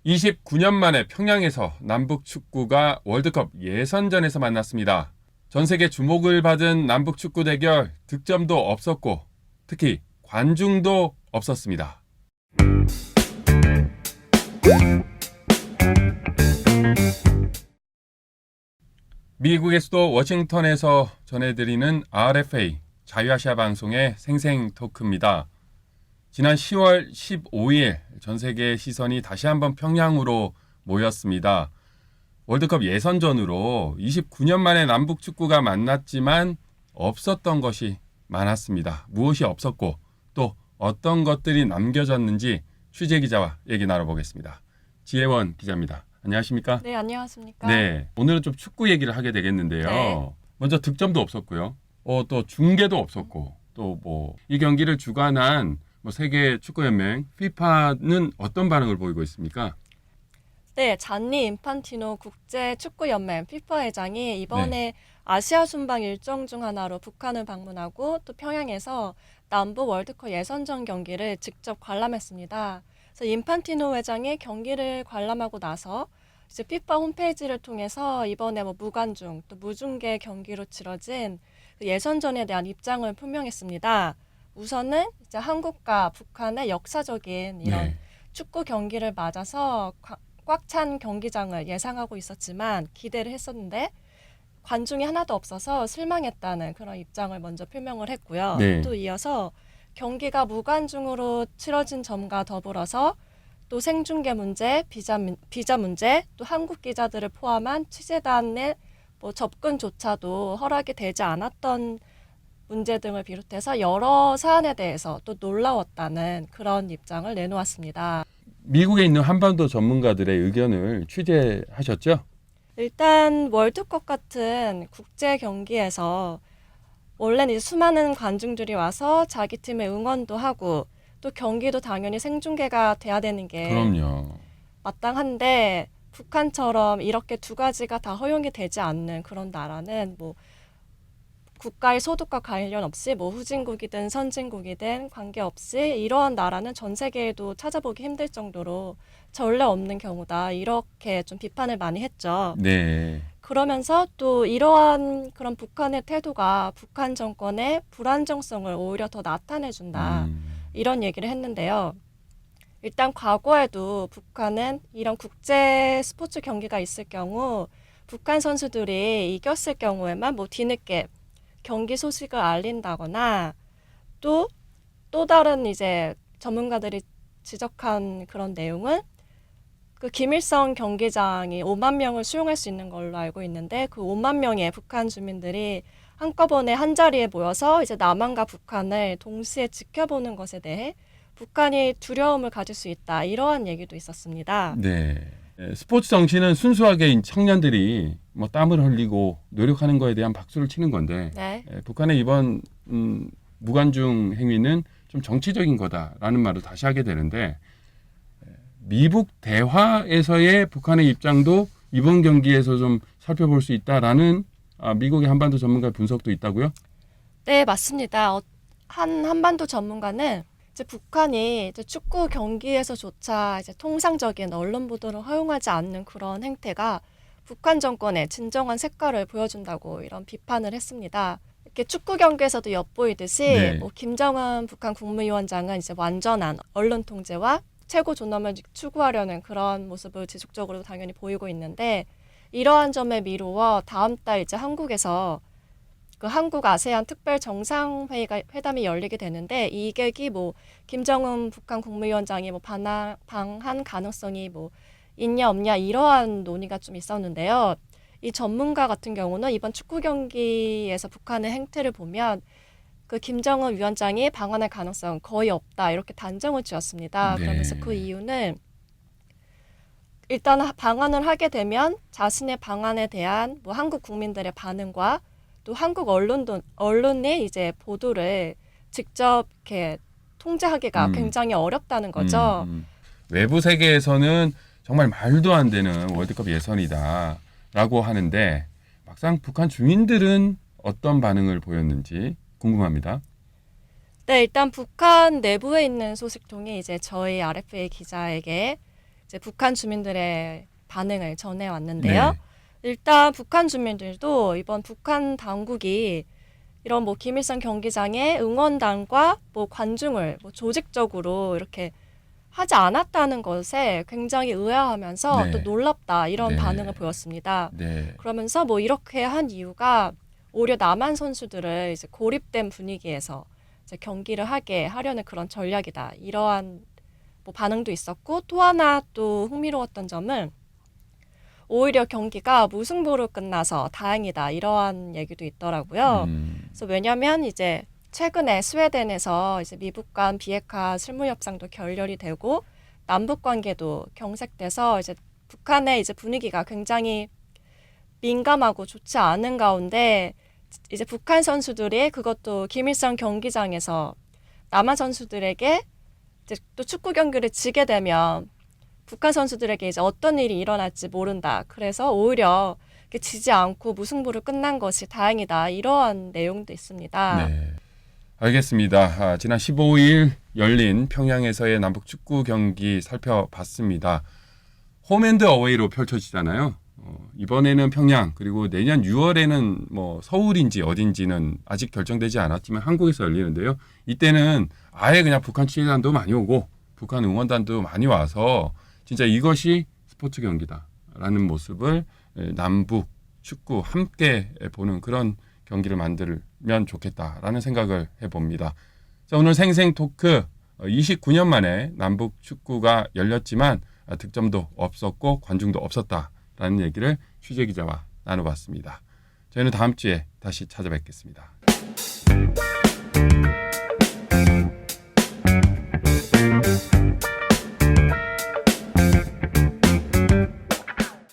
29년 만에 평양에서 남북 축구가 월드컵 예선전에서 만났습니다. 전 세계 주목을 받은 남북 축구 대결 득점도 없었고 특히 관중도 없었습니다. 미국의 수도 워싱턴에서 전해드리는 RFA 자유아시아 방송의 생생 토크입니다. 지난 10월 15일 전 세계의 시선이 다시 한번 평양으로 모였습니다. 월드컵 예선전으로 29년 만에 남북 축구가 만났지만 없었던 것이 많았습니다. 무엇이 없었고 또 어떤 것들이 남겨졌는지 취재 기자와 얘기 나눠보겠습니다. 지혜원 기자입니다. 안녕하십니까? 네, 안녕하십니까? 네, 오늘은 좀 축구 얘기를 하게 되겠는데요. 네. 먼저 득점도 없었고요. 또 중계도 없었고 또 이 경기를 주관한 세계 축구연맹 FIFA는 어떤 반응을 보이고 있습니까? 네, 잔니 인판티노 국제 축구 연맹 피파 회장이 이번에 아시아 순방 일정 중 하나로 북한을 방문하고 또 평양에서 남북 월드컵 예선전 경기를 직접 관람했습니다. 그래서 인판티노 회장이 경기를 관람하고 나서 이제 피파 홈페이지를 통해서 이번에 무관중 또 무중계 경기로 치러진 그 예선전에 대한 입장을 표명했습니다. 우선은 이제 한국과 북한의 역사적인 이런 축구 경기를 맞아서 꽉 찬 경기장을 예상하고 있었지만 기대를 했었는데 관중이 하나도 없어서 실망했다는 그런 입장을 먼저 표명을 했고요. 또 이어서 경기가 무관중으로 치러진 점과 더불어서 또 생중계 문제, 비자 문제, 또 한국 기자들을 포함한 취재단의 접근조차도 허락이 되지 않았던 문제 등을 비롯해서 여러 사안에 대해서 또 놀라웠다는 그런 입장을 내놓았습니다. 미국에 있는 한반도 전문가들의 의견을 취재하셨죠? 일단 월드컵 같은 국제 경기에서 원래는 이제 수많은 관중들이 와서 자기 팀의 응원도 하고 또 경기도 당연히 생중계가 돼야 되는 게 그럼요. 마땅한데 북한처럼 이렇게 두 가지가 다 허용이 되지 않는 그런 나라는 국가의 소득과 관련 없이 후진국이든 선진국이든 관계없이 이러한 나라는 전 세계에도 찾아보기 힘들 정도로 전례 없는 경우다. 이렇게 좀 비판을 많이 했죠. 네. 그러면서 또 이러한 그런 북한의 태도가 북한 정권의 불안정성을 오히려 더 나타내준다. 이런 얘기를 했는데요. 일단 과거에도 북한은 이런 국제 스포츠 경기가 있을 경우 북한 선수들이 이겼을 경우에만 뒤늦게 경기 소식을 알린다거나 또 다른 이제 전문가들이 지적한 그런 내용은 그 김일성 경기장이 5만 명을 수용할 수 있는 걸로 알고 있는데 그 5만 명의 북한 주민들이 한꺼번에 한 자리에 모여서 이제 남한과 북한을 동시에 지켜보는 것에 대해 북한이 두려움을 가질 수 있다. 이러한 얘기도 있었습니다. 네. 스포츠 정신은 순수하게 청년들이 땀을 흘리고 노력하는 거에 대한 박수를 치는 건데 북한의 이번 무관중 행위는 좀 정치적인 거다라는 말을 다시 하게 되는데 미북 대화에서의 북한의 입장도 이번 경기에서 좀 살펴볼 수 있다라는 미국의 한반도 전문가의 분석도 있다고요? 네, 맞습니다. 한반도 전문가는 이제 북한이 이제 축구 경기에서조차 이제 통상적인 언론 보도를 허용하지 않는 그런 행태가 북한 정권의 진정한 색깔을 보여준다고 이런 비판을 했습니다. 이렇게 축구 경기에서도 엿보이듯이 김정은 북한 국무위원장은 이제 완전한 언론 통제와 최고 존엄을 추구하려는 그런 모습을 지속적으로 당연히 보이고 있는데 이러한 점에 미루어 다음 달 이제 한국에서 그 한국 아세안 특별 정상회담이 열리게 되는데 이 계기 김정은 북한 국무위원장이 방한 가능성이 있냐 없냐 이러한 논의가 좀 있었는데요. 이 전문가 같은 경우는 이번 축구 경기에서 북한의 행태를 보면 그 김정은 위원장이 방한할 가능성 거의 없다 이렇게 단정을 지었습니다. 그러면서 그 이유는 일단 방한을 하게 되면 자신의 방한에 대한 한국 국민들의 반응과 또 한국 언론의 이제 보도를 직접 이렇게 통제하기가 굉장히 어렵다는 거죠. 외부 세계에서는 정말 말도 안 되는 월드컵 예선이다라고 하는데 막상 북한 주민들은 어떤 반응을 보였는지 궁금합니다. 네, 일단 북한 내부에 있는 소식통이 이제 저희 RFA 기자에게 이제 북한 주민들의 반응을 전해왔는데요. 네. 일단 북한 주민들도 이번 북한 당국이 이런 뭐 김일성 경기장에 응원단과 뭐 관중을 뭐 조직적으로 이렇게 하지 않았다는 것에 굉장히 의아하면서 네. 또 놀랍다 이런 네. 반응을 보였습니다. 네. 그러면서 뭐 이렇게 한 이유가 오히려 남한 선수들을 이제 고립된 분위기에서 이제 경기를 하게 하려는 그런 전략이다. 이러한 뭐 반응도 있었고 또 하나 또 흥미로웠던 점은 오히려 경기가 무승부로 끝나서 다행이다. 이러한 얘기도 있더라고요. 그래서 왜냐면 이제 최근에 스웨덴에서 이제 미국 간 비핵화 실무 협상도 결렬이 되고 남북 관계도 경색돼서 이제 북한의 이제 분위기가 굉장히 민감하고 좋지 않은 가운데 이제 북한 선수들이 그것도 김일성 경기장에서 남한 선수들에게 이제 또 축구 경기를 지게 되면 북한 선수들에게 이제 어떤 일이 일어날지 모른다. 그래서 오히려 지지 않고 무승부로 끝난 것이 다행이다. 이러한 내용도 있습니다. 네. 알겠습니다. 지난 15일 열린 평양에서의 남북 축구 경기 살펴봤습니다. 홈앤드 어웨이로 펼쳐지잖아요. 이번에는 평양 그리고 내년 6월에는 뭐 서울인지 어딘지는 아직 결정되지 않았지만 한국에서 열리는데요. 이때는 아예 그냥 북한 취재단도 많이 오고 북한 응원단도 많이 와서 진짜 이것이 스포츠 경기다라는 모습을 남북 축구 함께 보는 그런 경기를 만들면 좋겠다라는 생각을 해봅니다. 자, 오늘 생생 토크 29년 만에 남북 축구가 열렸지만 득점도 없었고 관중도 없었다라는 얘기를 취재 기자와 나눠봤습니다. 저희는 다음 주에 다시 찾아뵙겠습니다.